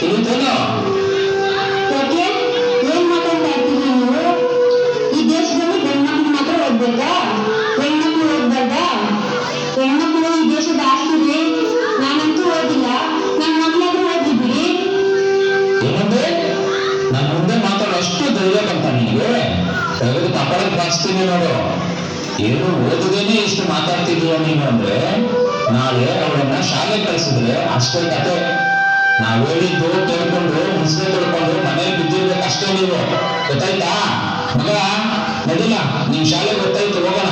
ತಿಳಿತೇನೋ? ಯಾಕೆ ಏನ್ ಮಾತಾಡ್ತಾ ಇರ್ತೀರಿ ನೀವು? ಈ ದೇಶದಲ್ಲಿ ಗಂಡ್ಮಕ್ಳು ಮಾತ್ರ ಓದ್ಬೇಕಾ? ಹೆಣ್ಮಕ್ಳು ಓದ್ಬಾರ್ದಾ? ಹೆಣ್ಮಕ್ಳು ಈ ದೇಶದ ಆಸ್ತಿ. ನಾನಂತೂ ಓದಿಲ್ಲ, ನನ್ನ ಮಕ್ಕಳಾದ್ರೂ ಓದ್ಲಿ ಬಿಡಿ. ಏನಂದ್ರೆ ನನ್ನ ಮುಂದೆ ಮಾತಾಡೋ ಅಷ್ಟು ಧೈರ್ಯ ಬಂತ ನಿನಗೆ? ತೆಗೆದು ಕಪಾಳಕ್ಕೆ ಬಾರಿಸ್ತೀನಿ ನೋಡು. ಏನು ಓದದೇನೆ ಇಷ್ಟು ಮಾತಾಡ್ತಿದೀಯ ನೀನು ಅಂದ್ರೆ ನಾಳೆ ಅವಳನ್ನ ಶಾಲೆ ಕಳಿಸಿದ್ರೆ ಅಷ್ಟೇ ಕತೆ. ನಾವ್ ಹೇಳಿದ್ದು ಕೇಳ್ಕೊಂಡು ಮುಸ್ರೆ ತೊಳ್ಕೊಂಡು ಮನೇಲಿ ಬಿದ್ದಿರ್ಬೇಕು ಅಷ್ಟೇ ನೀವು. ಗೊತ್ತಾಯ್ತಾ ಮಗ? ನಡಿಲ್ಲ, ನಿಮ್ ಶಾಲೆ ಗೊತ್ತಾಯ್ತು, ಹೋಗೋಣ.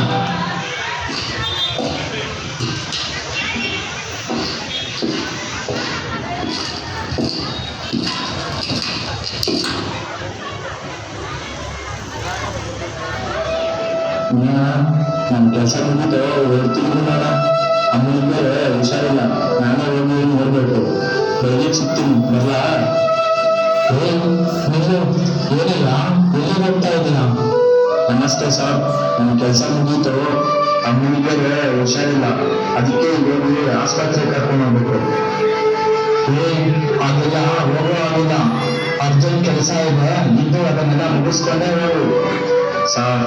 ನನ್ ಕೆಲಸ ಬಂದಿದ್ದು ಓದ್ತೀನಿ ನೋಡ. ಅಮ್ಮನಿಗೆ ಹುಷಾರಿಲ್ಲ, ನಾನೇ ಹೋಗಿ ನೋಡ್ಬೇಕು. ಬೆಳಿಗ್ಗೆ ಸಿಗ್ತೀನಿ, ಬರಲ್ಲ? ನೀವು ಏನಿಲ್ಲ, ಎಲ್ಲಿ ಹೋಗ್ತಾ ಇದ್ದೀನ? ನಮಸ್ತೆ ಸರ್, ನನ್ನ ಕೆಲಸ ಮುಗೀತು. ಅಮ್ಮನಿಗೆ ಹುಷಾರಿಲ್ಲ, ಅದಕ್ಕೆ ಹೋಗಿ ಆಸ್ಪತ್ರೆ ಕರ್ಕೊಂಡು ಹೋಗ್ಬೇಕು. ಆಗಿಲ್ಲ, ಹೋಗೋ ಆಗಿಲ್ಲ, ಅರ್ಜೆಂಟ್ ಕೆಲಸ ಇದೆ, ಇದ್ದು ಅದನ್ನೆಲ್ಲ ಮುಗಿಸ್ಕೊಂಡೇ ಹೋಗು. ಸರ್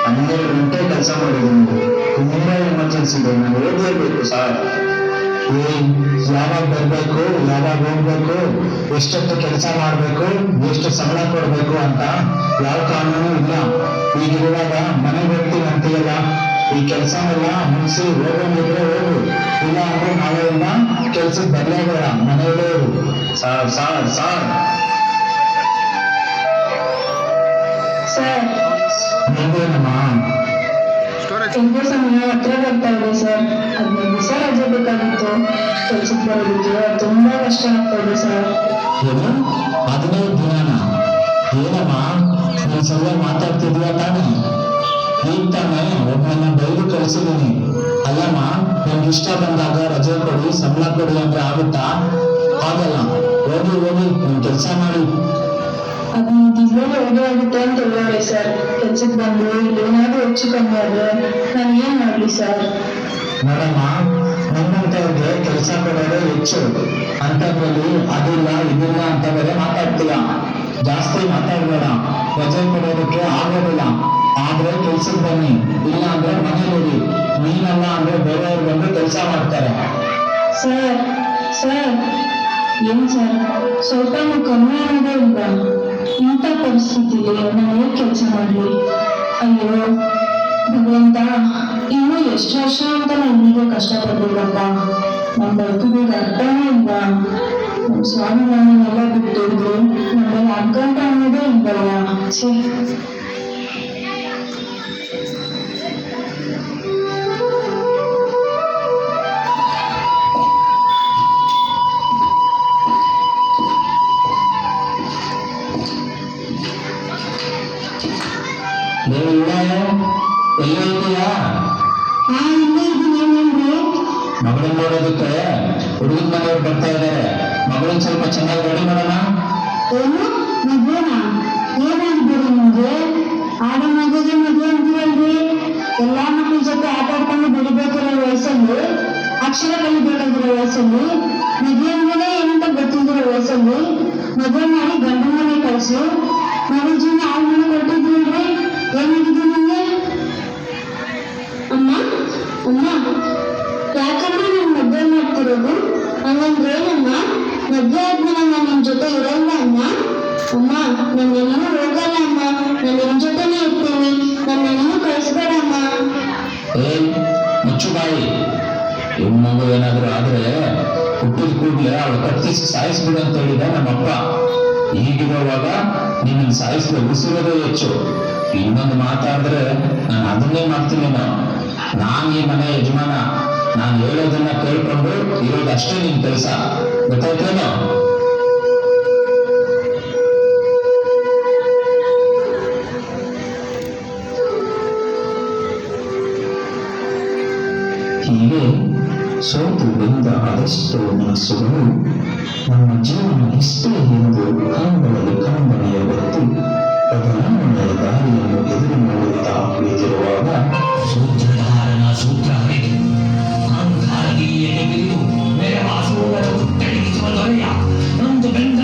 12 ಗಂಟೆ ಕೆಲಸ ಮಾಡಿದ್ದೀನಿ, ತುಂಬಾ ಎಮರ್ಜೆನ್ಸಿ ಇದೆ, ನಾನು ಓದಲೇಬೇಕು ಸರ್. ಯಾವಾಗ ಬರ್ಬೇಕು, ಯಾವಾಗ ಹೋಗ್ಬೇಕು, ಎಷ್ಟೊತ್ತು ಕೆಲಸ ಮಾಡ್ಬೇಕು, ಎಷ್ಟು ಸಂಬಳ ಕೊಡ್ಬೇಕು ಅಂತ ಯಾವ ಕಾನೂನು ಇಲ್ಲ. ಈಗಿರುವಾಗ ಮನೆಗೆ ಹೋಗ್ತೀನಿ ಅಂತೀಯಲ್ಲ, ಈ ಕೆಲಸನೆಲ್ಲ ಮುಗಿಸಿ ಹೋಗೋದಿದ್ರೆ ಹೋಗು, ಇಲ್ಲ ಅಂದ್ರೆ ನಾಳೆಯಿಂದ ಕೆಲ್ಸಕ್ಕೆ ಬರಲೇಬೇಡ, ಮನೆಯಲ್ಲೇ ಇರು. ಸಾರ್ ಸಾರ್ ಸಾರ್ ಸರ್, ನೀವೇನಮ್ಮ? ತುಂಬಾ ಸಮಯ ಹತ್ರ ಬರ್ತಾ ಇದೆ ಸರ್. 15 ದಿವಸ ರಜೆ ಬೇಕಾಗಿತ್ತು, ಕೆಲ್ಸಕ್ಕೆ ಬರೋದಕ್ಕೆ ತುಂಬಾ ಕಷ್ಟ ಆಗ್ತಾ ಇದೆ ಸರ್. ಏನು 15 ದಿನನ? ಏನಮ್ಮ ನೀನ್ ಸರಿಯಾಗಿ ಮಾತಾಡ್ತಿದ್ಯಾ ತಾನೆ? ಈಗ ತಾನೆ ಒಬ್ಬನ ಬೈದು ಕಳಿಸಿದ್ದೀನಿ. ಅಲ್ಲಮ್ಮ, ನಿಮ್ಗೆ ಇಷ್ಟ ಬಂದಾಗ ರಜೆ ಕೊಡಿ, ಸಂಬಳ ಕೊಡಿ ಅಂದ್ರೆ ಆಗುತ್ತಾ? ಆಗಲ್ಲ. ಹೋಗಿ ಹೋಗಿ ನಿಮ್ ಕೆಲಸ ಮಾಡಿ. 15 ದಿವಸದಲ್ಲಿ ರಜೆ ಆಗುತ್ತೆ ಅಂತ ಹೇಳೋರೆ ಸರ್. ಕೆಲ್ಸಕ್ಕೆ ಬಂದು ಏನಾದ್ರೂ ಹೆಚ್ಚು ಕಮ್ಮಿ ಆದ್ರೆ ನಾನು ಏನ್ ಮಾಡ್ಲಿ ಸರ್? ನೋಡಮ್ಮ, ನಮ್ಮಂತವ್ರಿಗೆ ಕೆಲಸ ಕೊಡೋದೇ ಹೆಚ್ಚು. ಅಂತದ್ರಲ್ಲಿ ಅದಿಲ್ಲ ಇದಿಲ್ಲ ಅಂತ ಬೇರೆ ಮಾತಾಡ್ತೀಯ. ಜಾಸ್ತಿ ಮಾತಾಡ್ಬೇಡ. ರಜೆ ಕೊಡೋದಕ್ಕೆ ಆಗೋದಿಲ್ಲ. ಆದ್ರೆ ಕೆಲ್ಸಕ್ಕೆ ಬನ್ನಿ, ಇಲ್ಲ ಅಂದ್ರೆ ಮನೇಲಿ ನೀನಲ್ಲ ಅಂದ್ರೆ ಬೇರೆಯವ್ರು ಬಂದು ಕೆಲಸ ಮಾಡ್ತಾರೆ. ಸರ್ ಸರ್ ಏನ್ ಸರ್, ಸ್ವಲ್ಪ ಕಮ್ಮಿ ಆಗೋದೇ ಇಲ್ವಾ? ಇಂಥ ಪರಿಸ್ಥಿತಿಲಿ ನಾನು ಹೇಗೆ ಕೆಲಸ ಮಾಡ್ಲಿ? ಅಯ್ಯೋ ಭಗವಂತ, ಇನ್ನು ಎಷ್ಟು ವರ್ಷ ಅಂತ ನಾನು ಹೀಗೆ ಕಷ್ಟಪಡ್ಬೇಕಪ್ಪ. ನಮ್ಮ ಬದುಕಿಗೆ ಅರ್ಥನೇ ಇಲ್ವಾ? ನಮ್ಮ ಸ್ವಾಭಿಮಾನನೆಲ್ಲ ಬಿಟ್ಟಿದ್ರು, ನಮ್ಮಲ್ಲಿ ಅಗ್ಗಂಟ ಅನ್ನೋದೇ ಇಲ್ವಲ್ಲ. ಛೇ, ಎಲ್ಲೇ ಇದೆಯಾ? ಮಗಳನ್ನ ನೋಡೋದಕ್ಕೆ ಹುಡುಗನ ಮನೆಯವ್ರು ಬರ್ತಾ ಇದ್ದಾರೆ. ಮಗಳನ್ನ ಸ್ವಲ್ಪ ಚೆನ್ನಾಗಿ ರೆಡಿ ಮಾಡೋಣ. ಏನು ಮದ್ವೆನಾ? ಏನಾಗಿದ್ದೀರಿ ನಿಮ್ಗೆ? ಆಡ ಮಗುಗೆ ಮದ್ವೆ ಅಂತೀರಲ್ರಿ? ಎಲ್ಲಾ ಮಕ್ಳ ಜೊತೆ ಆಟ ಆಡ್ಕೊಂಡು ಬೆಳಿಬೇಕಿರೋ ವಯಸ್ಸಲ್ಲಿ, ಅಕ್ಷರ ಕಲಿಬೇಕಾಗಿರೋ ವಯಸ್ಸಲ್ಲಿ, ಮದ್ವೆ ಅಂದ್ಮೇಲೆ ಏನಂತ ಗೊತ್ತಿಲ್ದಿರೋ ವಯಸ್ಸಲ್ಲಿ ಮದ್ವೆ ಮಾಡಿ ಗಂಡನ ಮನೆ ಕಳ್ಸಿ ಮನೆ ಜೀವನ ಹಾಳು ಮನೆ ಕೊಟ್ಟಿದ್ದೀರಿ. ಏನಾಗಿದೆ ನಿಮ್ಗೆ? ಅಮ್ಮ ಅಮ್ಮ, ಯಾಕಮ್ಮ ನಾನು ಮದ್ವೆ ಮಾಡ್ತಿರೋದು? ಹಂಗಂದ್ರೆ ಏನಮ್ಮ? ಮದ್ವೆ ಆದ್ಮೇಲೆ ನಾನು ನಿಮ್ ಜೊತೆ ಇರಲ್ಲ ಅಮ್ಮ. ಅಮ್ಮ, ನಾನು ಎಲ್ಲೂ ಹೋಗಲ್ಲ ಅಮ್ಮ, ನಾನು ನಿಮ್ ಜೊತೆನೇ ಇರ್ತೀನಿ, ನನ್ನ ಎಲ್ಲೂ ಕಳಿಸ್ಬೇಡ ಅಮ್ಮ. ಮುಚ್ಚು ಬಾಯಿ. ಮಗು ಏನಾದ್ರು ಆದ್ರೆ ಹುಟ್ಟಿದ ಕೂಡ್ಲೆ ಅವಳು ಕತ್ತಿಸಿ ಸಾಯಿಸ್ಬಿಡು ಅಂತ ಹೇಳಿದ ನಮ್ಮಪ್ಪ. ಈಗಿರುವಾಗ ನಿನ್ನ ಸಾಯಿಸಿದ ಉಸಿರೋದೇ ಹೆಚ್ಚು. ಇನ್ನೊಂದು ಮಾತಾಡಿದ್ರೆ ನಾನು ಅದನ್ನೇ ಮಾಡ್ತೀನಿ. ನಾನು ಈ ಮನೆ ಯಜಮಾನ, ನಾನು ಹೇಳೋದನ್ನ ಕೇಳ್ಕೊಂಡು ಇರೋದಷ್ಟೇ ನಿನ್ ಕೆಲಸ. ಗೊತ್ತಾಯ್ತೇನೋ? ಹೀಗೆ ಸೋತು ಬಂದ ಅದೆಷ್ಟೋ ಮನಸ್ಸುಗಳು ನಮ್ಮ ಜೀವನ ಇಷ್ಟೇ ಎಂದು ಕಂಬಳಲು ಕಂಬನೆಯ ಹೊತ್ತು ಬದಲಾವಣೆಯ ದಾರಿಯನ್ನು ಎದುರು ನೋಡುತ್ತಾ ಕುಳಿತಿರುವಾಗ ಸೂತ್ರಧಾರನ ಸೂತ್ರ ಹರಿದು ಅಹಂಕಾರದೀಯತೆ ಬಿರಿದು ಮೆರವಾಸುವವರ ಹುಟ್ಟಡಗಿಸುವ ದೊರೆಯ ನೊಂದು ಬೆಂದ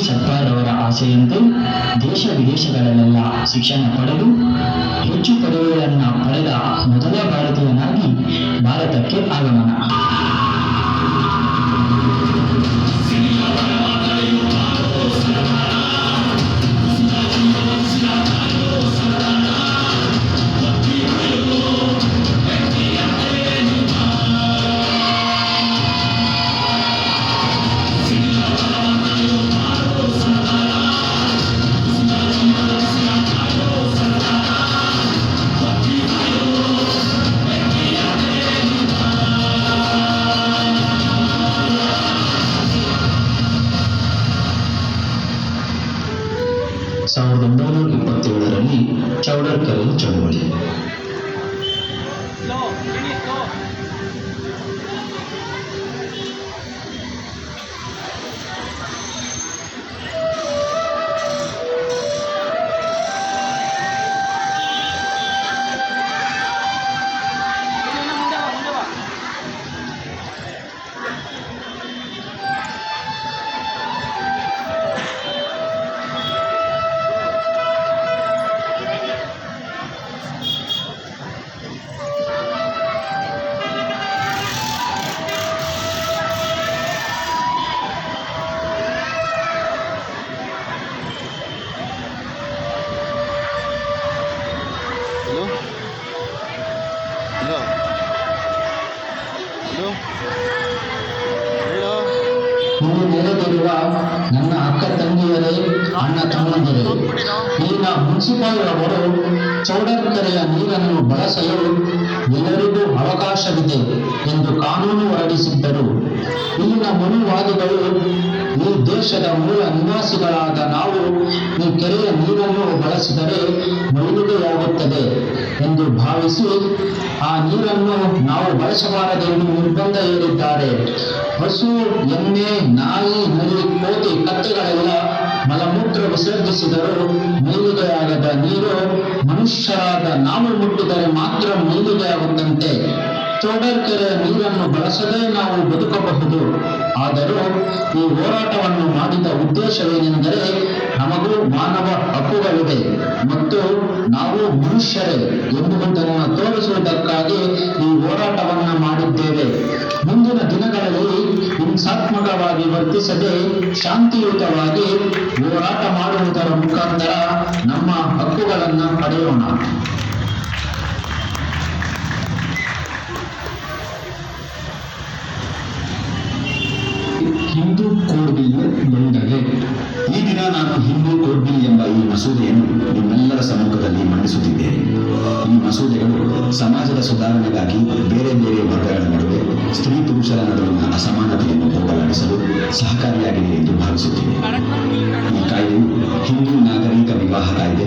ಸರ್ಕಾರದವರ ಆಸೆಯಂತೆ ದೇಶ ವಿದೇಶಗಳಲ್ಲೆಲ್ಲ ಶಿಕ್ಷಣ ಪಡೆದು ಹೆಚ್ಚು ಪದವಿಗಳನ್ನು ಪಡೆದ ಮೊದಲ ಭಾರತೀಯನಾಗಿ ಭಾರತಕ್ಕೆ ಆಗಮನ. ಸಾವಿರದ 1927ರಲ್ಲಿ ಚೌಡರ್ಕರ್ ಚಳವಳಿ. ಇಲ್ಲಿ ನೆರೆದಿರುವ ನನ್ನ ಅಕ್ಕ ತಂಗಿಯರೇ, ಅಣ್ಣ ತಮ್ಮಂದಿರೇ, ಇಲ್ಲಿನ ಮುನ್ಸಿಪಾಲ್ ಅವರು ಚೌಡರ್ಕೆರೆಯ ನೀರನ್ನು ಬಳಸಲು ಎಲ್ಲರಿಗೂ ಅವಕಾಶವಿದೆ ಎಂದು ಕಾನೂನು ಹೊರಡಿಸಿದ್ದರು. ಇಲ್ಲಿನ ಮನುವಾದಿಗಳು ಈ ದೇಶದ ಮೂಲ ನಿವಾಸಿಗಳಾದ ನಾವು ಈ ಕೆರೆಯ ನೀರನ್ನು ಬಳಸಿದರೆ ಮೈಲಿಗೆಯಾಗುತ್ತದೆ ಎಂದು ಭಾವಿಸಿ ಆ ನೀರನ್ನು ನಾವು ಬಳಸಬಾರದೆಂದು ನಿರ್ಬಂಧ ಹೇರಿದ್ದಾರೆ. ಹಸು, ಎಮ್ಮೆ, ನಾಯಿ, ನರಿ, ಕೋತಿ, ಕತ್ತೆಗಳೆಲ್ಲ ಮಲಮೂತ್ರ ವಿಸರ್ಜಿಸಿದರೂ ಮೈಲಿಗೆಯಾಗದ ನೀರು ಮನುಷ್ಯರಾದ ನಾವು ಮುಟ್ಟಿದರೆ ಮಾತ್ರ ಮೈಲಿಗೆಯಾಗುತ್ತಂತೆ. ಚೌಡರ್ಕೆರೆಯ ನೀರನ್ನು ಬಳಸದೇ ನಾವು ಬದುಕಬಹುದು. ಆದರೂ ಈ ಹೋರಾಟವನ್ನು ಮಾಡಿದ ಉದ್ದೇಶವೇನೆಂದರೆ ನಮಗೂ ಮಾನವ ಹಕ್ಕುಗಳಿವೆ ಮತ್ತು ನಾವು ಮನುಷ್ಯರೇ ಎಂಬುದನ್ನು ತೋರಿಸುವುದಕ್ಕಾಗಿ ಈ ಹೋರಾಟವನ್ನು ಮಾಡಿದ್ದೇವೆ. ಮುಂದಿನ ದಿನಗಳಲ್ಲಿ ಹಿಂಸಾತ್ಮಕವಾಗಿ ವರ್ತಿಸದೆ ಶಾಂತಿಯುತವಾಗಿ ಹೋರಾಟ ಮಾಡುವುದರ ಮುಖಾಂತರ ನಮ್ಮ ಹಕ್ಕುಗಳನ್ನು ಪಡೆಯೋಣ. ಹಿಂದೂ ಕೋಡ್ ಬಿಲ್ ಮಂಡನೆ. ಈ ದಿನ ನಾನು ಹಿಂದೂ ಕೋಡ್ ಬಿಲ್ ಎಂಬ ಈ ಮಸೂದೆಯನ್ನು ನಿಮ್ಮೆಲ್ಲರ ಸಮ್ಮುಖದಲ್ಲಿ ಮಂಡಿಸುತ್ತಿದ್ದೇನೆ. ಈ ಮಸೂದೆಗಳು ಸಮಾಜದ ಸುಧಾರಣೆಗಾಗಿ ಬೇರೆ ಬೇರೆ ವರ್ಗಗಳ ನಡುವೆ ಸ್ತ್ರೀ ಪುರುಷರ ನಡುವಿನ ಅಸಮಾನತೆಯನ್ನು ಹೋಗಲಾಡಿಸಲು ಸಹಕಾರಿಯಾಗಿದೆ ಎಂದು ಭಾವಿಸುತ್ತೇನೆ. ಈ ಕಾಯ್ದೆಯು ಹಿಂದೂ ನಾಗರಿಕ ವಿವಾಹ ಕಾಯ್ದೆ,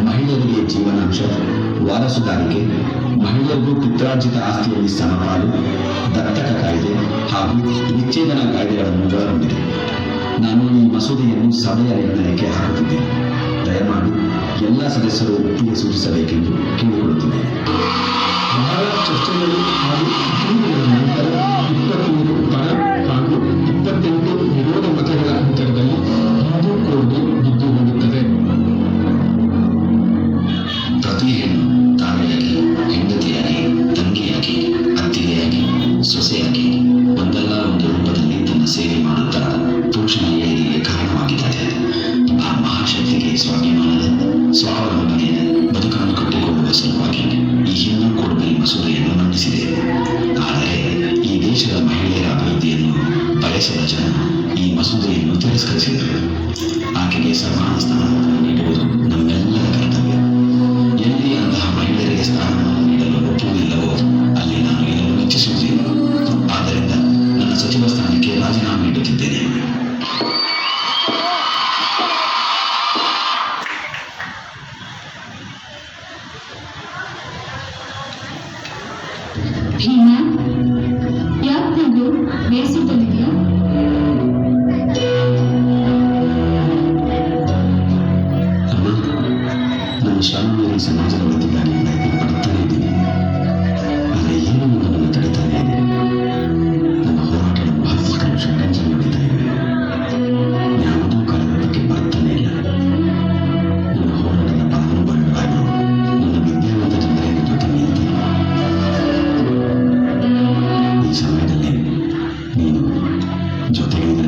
ಮಹಿಳೆಯರಿಗೆ ಜೀವನಾಂಶ, ವಾರಸುದಾರಿಕೆ, ಮಹಿಳೆಯರಿಗೂ ಪಿತ್ರಾರ್ಜಿತ ಆಸ್ತಿಯಲ್ಲಿ ಸಮಪಾಲು, ದತ್ತಕ ಕಾಯ್ದೆ ಹಾಗೂ ವಿಚ್ಛೇದನ ಕಾಯ್ದೆಗಳನ್ನು ಒಳಗೊಂಡಿದೆ. ನಾನು ಈ ಮಸೂದೆಯನ್ನು ಸಭೆಯ ನಿರ್ಣಯಕ್ಕೆ ಹಾಕುತ್ತಿದ್ದೇನೆ. ದಯಮಾಡಿ ಎಲ್ಲ ಸದಸ್ಯರು ಒಪ್ಪಿಗೆ ಸೂಚಿಸಬೇಕೆಂದು ಕೇಳಿಕೊಳ್ಳುತ್ತಿದ್ದೇನೆ. ಬಹಳ ಚರ್ಚೆಗಳು ಹಾಗೂ ತೀರ್ಪುಗಳ ನಂತರ 23 ಪರ ಹಾಗೂ 28 ವಿರೋಧ ಮತಗಳ ಅಂತರದಲ್ಲಿ ಹಿಂದೂ ಕೋಡ್ ಬಿಲ್ ಗೆದ್ದುಕೊಳ್ಳುತ್ತದೆ. ಪ್ರತಿ ಹೆಣ್ಣು ತಾಯಿಯಾಗಿ, ಹೆಂಡತಿಯಾಗಿ, ತಂಗಿಯಾಗಿ, ಅತ್ತಿಗೆಯಾಗಿ, ಸೊಸೆಯಾಗಿ ಒಂದಲ್ಲ ಒಂದು ರೂಪದಲ್ಲಿ ತನ್ನ ಸೇವೆ ಮಾಡುತ್ತಾ ಪುರುಷನ ಏಳಿಗೆಗೆ ಕಾರಣವಾಗಿದ್ದಾರೆ. ಆ ಮಹಾಶಕ್ತಿಗೆ ಸ್ವಾಭಿಮಾನದ, ಸ್ವಾವಲಂಬನೆಯ ಬದುಕನ್ನು ಕಟ್ಟಿಕೊಳ್ಳುವ ಸಲುವಾಗಿ ಈ ಹಿಂದೂ ಕೋಡ್ ಬಿಲ್ ಮಸೂದೆಯನ್ನು ಮಂಡಿಸಿದೆ. ಆದರೆ ಈ ದೇಶದ ಮಹಿಳೆಯರ ಅಭಿವೃದ್ಧಿಯನ್ನು ಬಯಸದ ಜನ ಈ ಮಸೂದೆಯನ್ನು ತಿರಸ್ಕರಿಸಿದರು. ಆಕೆಗೆ ಸಮಾನ ಸ್ಥಾನವನ್ನು ನೀಡುವುದು ನಮ್ಮೆಲ್ಲರ ಕರ್ತವ್ಯ. ಎಲ್ಲಿ ಅಂತಹ ಮಹಿಳೆಯರಿಗೆ ಸ್ಥಾನವನ್ನು ನೀಡಲು ಒಪ್ಪುವುದಿಲ್ಲವೋ ಅಲ್ಲಿ ನಾನು ಇರಲು ಇಚ್ಛಿಸುವುದಿಲ್ಲ. ಆದ್ದರಿಂದ ನನ್ನ ಸಚಿವ ಸ್ಥಾನಕ್ಕೆ ರಾಜೀನಾಮೆ ನೀಡುತ್ತಿದ್ದೇನೆ. ಭೀಮಾ, ಯಾಕೆ ನೀವು ಬೇಸರದಲ್ಲಿದೆಯಾ?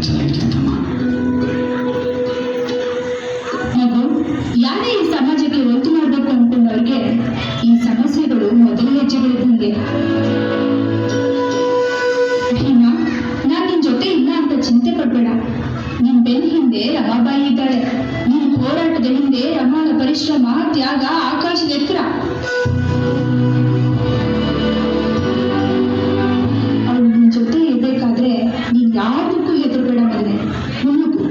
ಚೆನ್ನಾಗಿರ್ತಮ್ಮ. ಮಗು, ಯಾರೇ ಈ ಸಮಾಜಕ್ಕೆ ಒತ್ತು ಮಾಡಬೇಕು ಅನ್ಕೊಂಡವ್ರಿಗೆ ಈ ಸಮಸ್ಯೆಗಳು ಮೊದಲ ಹೆಜ್ಜೆಗಳಿದ್ದಂಗೆ. ಭೀಮಾ, ನಾನ್ ನಿನ್ ಜೊತೆ ಇಲ್ಲ ಅಂತ ಚಿಂತೆ ಪಡ್ಬೇಡ. ನಿನ್ ಬೆನ್ನ ಹಿಂದೆ ರಮಾಬಾಯಿ ಇದ್ದಾಳೆ. ನಿನ್ ಹೋರಾಟದ ಹಿಂದೆ ರಮಾಳ ಪರಿಶ್ರಮ, ತ್ಯಾಗ, ಆಕಾಶದ ಎತ್ತರ. ಅವಳು ನಿನ್ ಜೊತೆ ಇರ್ಬೇಕಾದ್ರೆ ನೀನ್ ಯಾವ್ದಕ್ಕೂ ಹೆದರ್ಬೇಡ ಮಗನೆ, ಮುನ್ನುಗ್ಗು.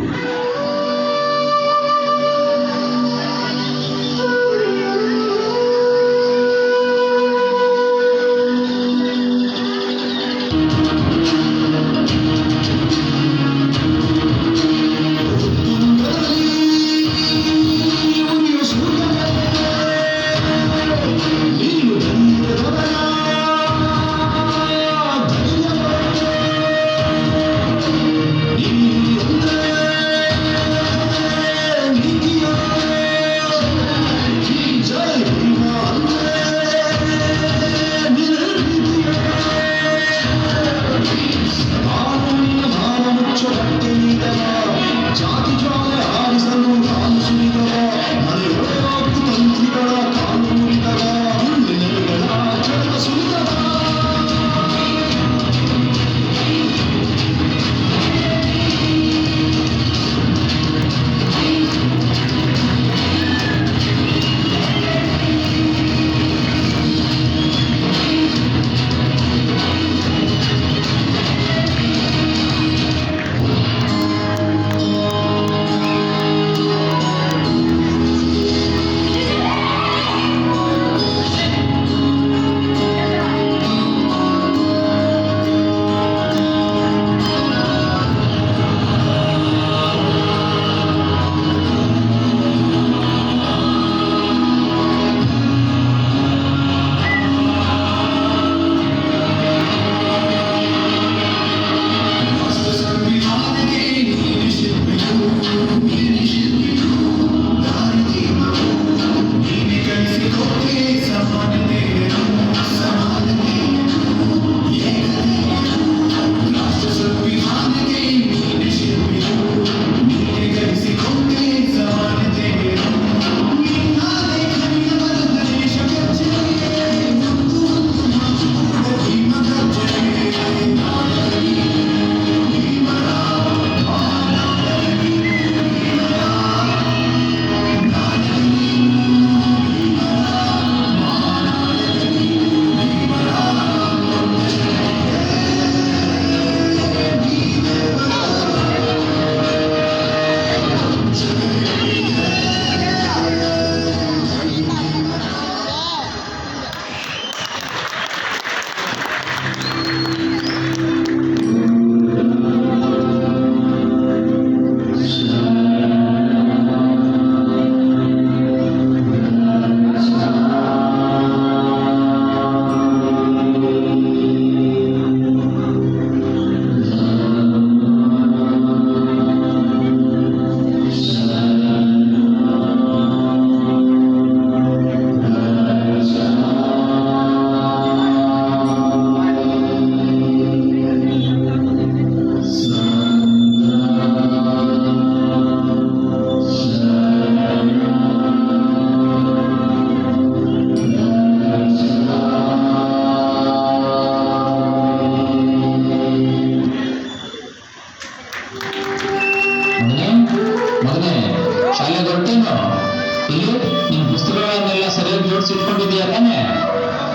ಜೋಡಿಸಿಟ್ಕೊಂಡಿದೀಯ ತಾನೆ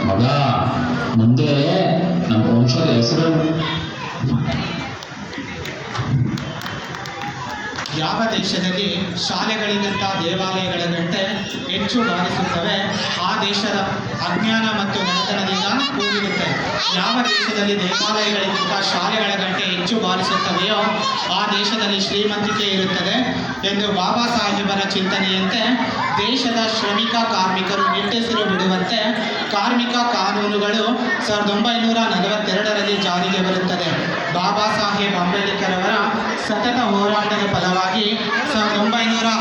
ಮಗ? ಮುಂದೆ ನಮ್ಮ ವಂಶದ ಹೆಸರು ಯಾವ ದೇಶದಲ್ಲಿ ಶಾಲೆಗಳಿಗಿಂತ ದೇವಾಲಯಗಳಿಗಂತೆ ಹೆಚ್ಚು ಬಾರಿಸುತ್ತವೆ ಆ ದೇಶದ ಅಜ್ಞಾನ ಮತ್ತು ಬಡತನದಿಂದ ಕೂಡಿರುತ್ತೆ. ಯಾವ ದೇಶದಲ್ಲಿ ದೇವಾಲಯಗಳಿಗಿಂತ ಶಾಲೆಗಳ ಗಂಟೆ ಹೆಚ್ಚು ಬಾರಿಸುತ್ತವೆಯೋ ಆ ದೇಶದಲ್ಲಿ ಶ್ರೀಮಂತಿಕೆ ಇರುತ್ತದೆ ಎಂದು ಬಾಬಾ ಸಾಹೇಬರ ಚಿಂತನೆಯಂತೆ ದೇಶದ ಶ್ರಮಿಕ ಕಾರ್ಮಿಕರು ನಿಟ್ಟುಸಿರು ಬಿಡುವಂತೆ ಕಾರ್ಮಿಕ ಕಾನೂನುಗಳು 1942ರಲ್ಲಿ ಜಾರಿಗೆ ಬರುತ್ತದೆ. ಬಾಬಾ ಸಾಹೇಬ್ ಅಂಬೇಡ್ಕರ್ ಅವರ ಸತತ ಹೋರಾಟದ ಫಲವಾಗಿ 19